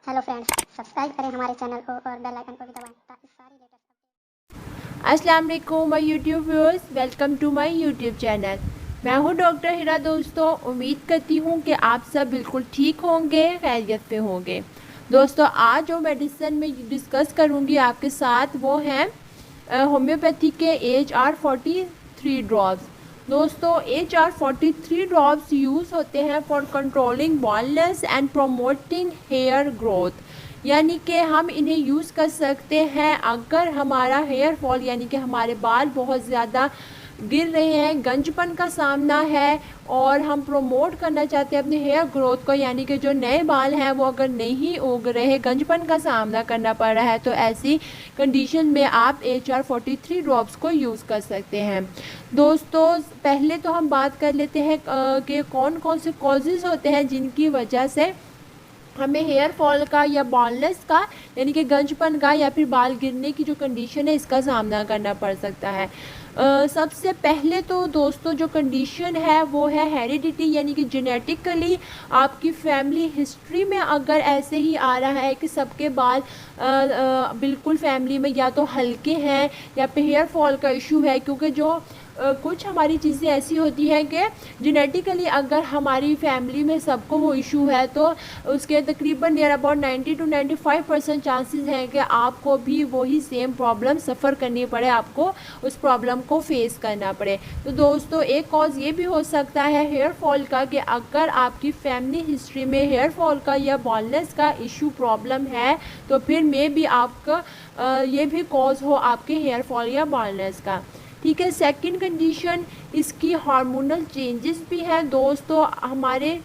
Hello friends, subscribe करें हमारे channel को और बेल आइकन को भी दबाएं ताकि सारी लेटेस्ट। अस्सलाम वालेकुम my YouTube viewers, welcome to my YouTube channel. मैं हूं डॉक्टर हिरा। दोस्तों, उम्मीद करती हूं कि आप सब बिल्कुल ठीक होंगे, खैरियत से होंगे। दोस्तों, आज जो मेडिसिन में डिस्कस करूंगी आपके साथ वो है होम्योपैथी के HR43 ड्रॉप्स। दोस्तों, HR43 ड्रॉप्स यूज़ होते हैं for controlling baldness and promoting hair growth. यानी कि हम इन्हें यूज़ कर सकते हैं अगर हमारा हेयर फॉल यानी कि हमारे बाल बहुत ज़्यादा गिर रहे हैं, गंजपन का सामना है और हम प्रमोट करना चाहते हैं अपने हेयर ग्रोथ को, यानी कि जो नए बाल हैं वो अगर नहीं उग रहे, गंजपन का सामना करना पड़ रहा है, तो ऐसी कंडीशन में आप HR43 ड्रॉप्स को यूज़ कर सकते हैं। दोस्तों, पहले तो हम बात कर लेते हैं कि कौन कौन से कॉजेज़ होते हैं जिनकी वजह से हमें हेयर फॉल का या बॉल्डनेस का यानी कि गंजपन का या फिर बाल गिरने की जो कंडीशन है इसका सामना करना पड़ सकता है। सबसे पहले तो दोस्तों जो कंडीशन है वो है हेरिडिटी, यानी कि जेनेटिकली आपकी फैमिली हिस्ट्री में अगर ऐसे ही आ रहा है कि सबके बाल बिल्कुल फैमिली में या तो हल्के हैं या फिर हेयर फॉल का इशू है, क्योंकि जो कुछ हमारी चीज़ें ऐसी होती हैं कि जेनेटिकली अगर हमारी फैमिली में सबको वो इशू है तो उसके तकरीबन नियर अबाउट 90 to 95% चांसेस हैं कि आपको भी वही सेम प्रॉब्लम सफ़र करनी पड़े, आपको उस प्रॉब्लम को फेस करना पड़े। तो दोस्तों, एक कॉज ये भी हो सकता है हेयर फॉल का कि अगर आपकी फैमिली हिस्ट्री में हेयर फॉल का या बॉल्डनेस का इशू प्रॉब्लम है तो फिर मे भी आपका ये भी कॉज हो आपके हेयर फॉल या बॉल्डनेस का। ठीक है। सेकंड कंडीशन इसकी हार्मोनल चेंजेस भी हैं। दोस्तों, हमारे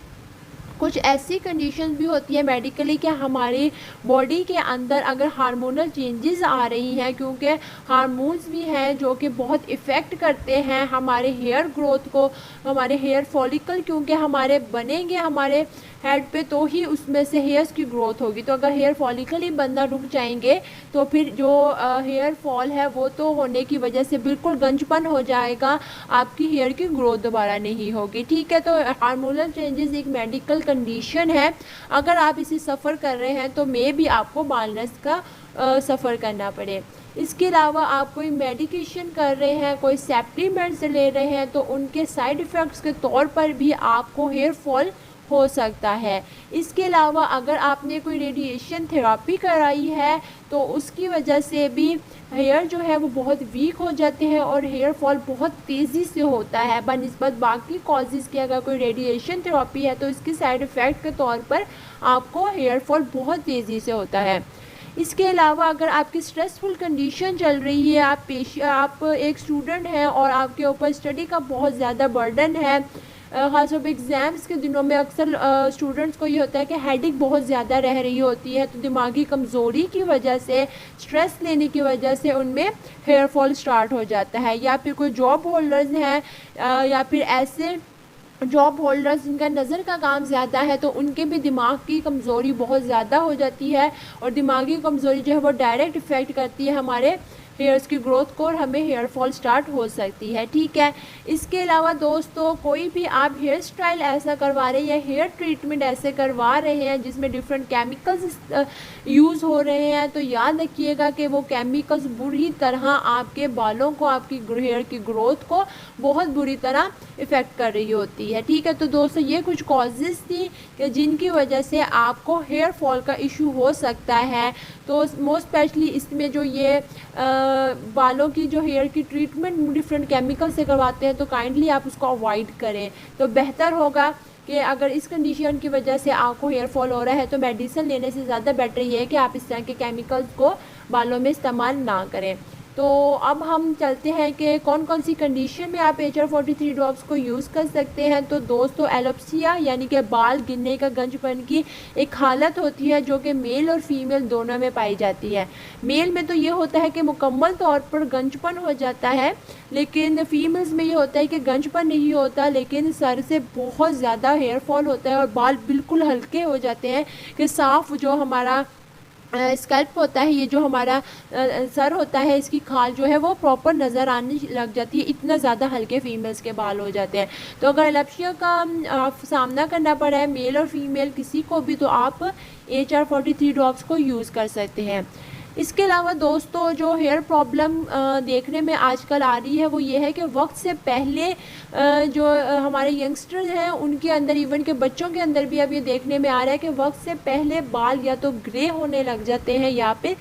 कुछ ऐसी कंडीशन भी होती है मेडिकली कि हमारी बॉडी के अंदर अगर हार्मोनल चेंजेस आ रही हैं, क्योंकि हार्मोन्स भी हैं जो कि बहुत इफ़ेक्ट करते हैं हमारे हेयर ग्रोथ को, हमारे हेयर फॉलिकल क्योंकि हमारे बनेंगे हमारे हेड पे तो ही उसमें से हेयर्स की ग्रोथ होगी। तो अगर हेयर फॉलिकल ही बनना रुक जाएंगे तो फिर जो हेयर फॉल है वो तो होने की वजह से बिल्कुल गंजपन हो जाएगा, आपकी हेयर की ग्रोथ दोबारा नहीं होगी। ठीक है। तो हार्मोनल चेंजेस एक मेडिकल कंडीशन है, अगर आप इसे सफ़र कर रहे हैं तो मे भी आपको बाल्डनेस का सफ़र करना पड़े। इसके अलावा आप कोई मेडिकेशन कर रहे हैं, कोई सप्लीमेंट्स ले रहे हैं तो उनके साइड इफ़ेक्ट्स के तौर पर भी आपको हेयर फॉल हो सकता है। इसके अलावा अगर आपने कोई रेडिएशन थेरापी कराई है तो उसकी वजह से भी हेयर जो है वो बहुत वीक हो जाते हैं और हेयर फॉल बहुत तेज़ी से होता है बनिस्बत बाकी कॉजेज़ की। अगर कोई रेडिएशन थेरापी है तो इसके साइड इफ़ेक्ट के तौर पर आपको हेयर फॉल बहुत तेज़ी से होता है। इसके अलावा अगर आपकी स्ट्रेसफुल कंडीशन चल रही है, आप एक स्टूडेंट हैं और आपके ऊपर स्टडी का बहुत ज़्यादा बर्डन है, ख़ासतौर पर एग्ज़ाम्स के दिनों में अक्सर स्टूडेंट्स को ये होता है कि हेडेक बहुत ज़्यादा रह रही होती है, तो दिमागी कमज़ोरी की वजह से, स्ट्रेस लेने की वजह से उनमें हेयर फॉल स्टार्ट हो जाता है। या फिर कोई जॉब होल्डर्स हैं या फिर ऐसे जॉब होल्डर्स जिनका नज़र का काम ज़्यादा है तो उनके भी दिमाग की कमज़ोरी बहुत ज़्यादा हो जाती है और दिमागी कमज़ोरी जो है वो डायरेक्ट इफ़ेक्ट करती है हमारे हेयर्स की ग्रोथ को और हमें हेयर फॉल स्टार्ट हो सकती है। ठीक है। इसके अलावा दोस्तों, कोई भी आप हेयर स्टाइल ऐसा करवा रहे हैं या हेयर ट्रीटमेंट ऐसे करवा रहे हैं जिसमें डिफरेंट केमिकल्स यूज़ हो रहे हैं तो याद रखिएगा कि वो केमिकल्स बुरी तरह आपके बालों को, आपकी हेयर की ग्रोथ को बहुत बुरी तरह इफ़ेक्ट कर रही होती है। ठीक है। तो दोस्तों, ये कुछ कॉजेज़ थी कि जिनकी वजह से आपको हेयर फॉल का इशू हो सकता है। तो मोस्ट स्पेशली इसमें जो ये बालों की जो हेयर की ट्रीटमेंट डिफरेंट केमिकल से करवाते हैं तो काइंडली आप उसको अवॉइड करें। तो बेहतर होगा कि अगर इस कंडीशन की वजह से आपको हेयर फॉल हो रहा है तो मेडिसिन लेने से ज़्यादा बेटर ये है कि आप इस तरह के केमिकल्स को बालों में इस्तेमाल ना करें। तो अब हम चलते हैं कि कौन कौन सी कंडीशन में आप HR43 ड्रॉप्स को यूज़ कर सकते हैं। तो दोस्तों, एलोप्सिया यानी कि बाल गिरने का गंजपन की एक हालत होती है जो कि मेल और फीमेल दोनों में पाई जाती है। मेल में तो ये होता है कि मुकम्मल तौर पर गंजपन हो जाता है, लेकिन फीमेल्स में ये होता है कि गंजपन नहीं होता लेकिन सर से बहुत ज़्यादा हेयर फॉल होता है और बाल बिल्कुल हल्के हो जाते हैं कि साफ़ जो हमारा स्कल्प होता है, ये जो हमारा सर होता है, इसकी खाल जो है वो प्रॉपर नज़र आने लग जाती है, इतना ज़्यादा हल्के फीमेल्स के बाल हो जाते हैं। तो अगर एलर्जिया का सामना करना पड़ा है मेल और फीमेल किसी को भी, तो आप HR43 ड्रॉप्स को यूज़ कर सकते हैं। इसके अलावा दोस्तों जो हेयर प्रॉब्लम देखने में आजकल आ रही है वो ये है कि वक्त से पहले जो हमारे यंगस्टर्स हैं उनके अंदर, इवन के बच्चों के अंदर भी अब ये देखने में आ रहा है कि वक्त से पहले बाल या तो ग्रे होने लग जाते हैं या फिर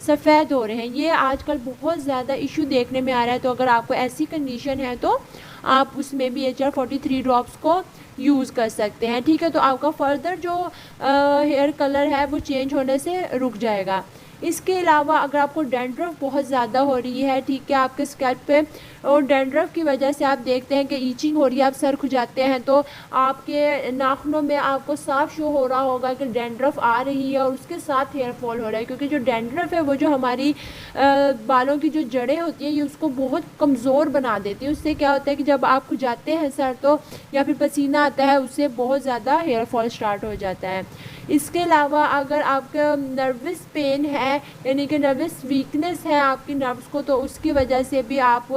सफ़ेद हो रहे हैं। ये आजकल बहुत ज़्यादा इशू देखने में आ रहा है। तो अगर आपको ऐसी कंडीशन है तो आप उसमें भी HR43 ड्रॉप्स को यूज़ कर सकते हैं, ठीक है। तो आपका फर्दर जो हेयर कलर है वो चेंज होने से रुक जाएगा। इसके अलावा अगर आपको डैंड्रफ बहुत ज़्यादा हो रही है, ठीक है, आपके स्कैल्प पे, और डैंड्रफ की वजह से आप देखते हैं कि ईचिंग हो रही है, आप सर खुजाते हैं तो आपके नाखूनों में आपको साफ शो हो रहा होगा कि डैंड्रफ आ रही है और उसके साथ हेयर फॉल हो रहा है। क्योंकि जो डैंड्रफ है वो जो हमारी बालों की जो जड़ें होती हैं ये उसको बहुत कमज़ोर बना देती है। उससे क्या होता है कि जब आप खुजाते हैं सर तो या फिर पसीना आता है उससे बहुत ज़्यादा हेयर फॉल स्टार्ट हो जाता है। इसके अलावा अगर आपका नर्वस पेन है, यानी कि नर्वस वीकनेस है आपकी नर्व्स को, तो उसकी वजह से भी आप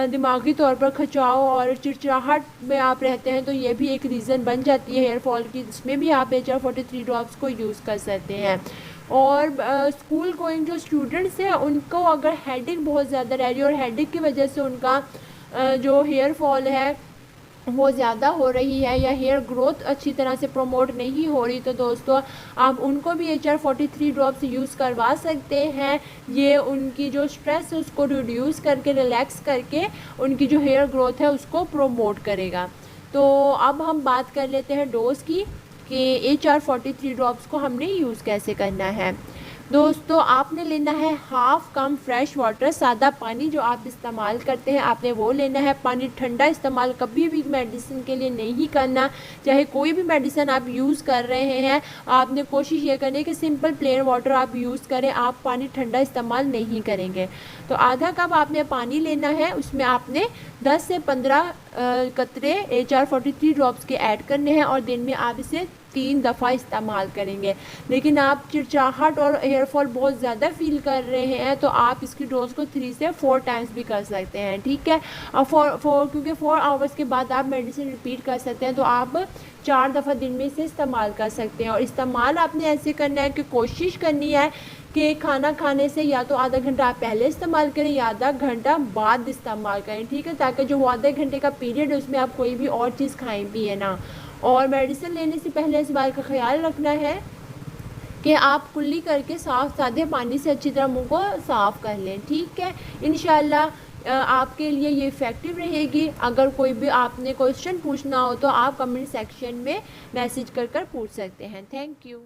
दिमागी तौर पर खिंचाव और चिड़चिड़ाहट में आप रहते हैं, तो ये भी एक रीज़न बन जाती है हेयर फॉल की, जिसमें भी आप HR43 ड्रॉप्स को यूज़ कर सकते हैं। और स्कूल गोइंग जो स्टूडेंट्स हैं उनको अगर हेडेक बहुत ज़्यादा रह रही है और हेडेक की वजह से उनका जो हेयर फॉल है वो ज़्यादा हो रही है या हेयर ग्रोथ अच्छी तरह से प्रमोट नहीं हो रही, तो दोस्तों आप उनको भी HR43 ड्रॉप्स यूज़ करवा सकते हैं। ये उनकी जो स्ट्रेस है उसको रिड्यूस करके, रिलैक्स करके उनकी जो हेयर ग्रोथ है उसको प्रमोट करेगा। तो अब हम बात कर लेते हैं डोज़ की कि HR43 ड्रॉप्स को हमने यूज़ कैसे करना है। दोस्तों आपने लेना है हाफ़ कम फ्रेश वाटर, सादा पानी जो आप इस्तेमाल करते हैं आपने वो लेना है। पानी ठंडा इस्तेमाल कभी भी मेडिसिन के लिए नहीं करना, चाहे कोई भी मेडिसिन आप यूज़ कर रहे हैं, आपने कोशिश ये करनी है कि सिंपल प्लेन वाटर आप यूज़ करें, आप पानी ठंडा इस्तेमाल नहीं करेंगे। तो आधा कप आपने पानी लेना है, उसमें आपने 10 से 15 कतरे HR43 ड्रॉप्स के ऐड करने हैं और दिन में आप इसे 3 दफ़ा इस्तेमाल करेंगे। लेकिन आप चिड़चिड़ाहट और हेयर फॉल बहुत ज़्यादा फील कर रहे हैं तो आप इसकी डोज को 3 से 4 टाइम्स भी कर सकते हैं, ठीक है। और क्योंकि 4 आवर्स के बाद आप मेडिसिन रिपीट कर सकते हैं, तो आप 4 दफ़ा दिन में इसे इस्तेमाल कर सकते हैं। और इस्तेमाल आपने ऐसे करना है कि कोशिश करनी है कि खाना खाने से या तो आधा घंटा आप पहले इस्तेमाल करें या आधा घंटा बाद इस्तेमाल करें, ठीक है, ताकि जो वो आधे घंटे का पीरियड है उसमें आप कोई भी और चीज़ खाएं पिए ना। और मेडिसिन लेने से पहले इस बात का ख्याल रखना है कि आप कुल्ली करके सादे पानी से अच्छी तरह मुंह को साफ़ कर लें, ठीक है। इंशाल्लाह आपके लिए ये इफ़ेक्टिव रहेगी। अगर कोई भी आपने क्वेश्चन पूछना हो तो आप कमेंट सेक्शन में मैसेज कर पूछ सकते हैं। Thank you.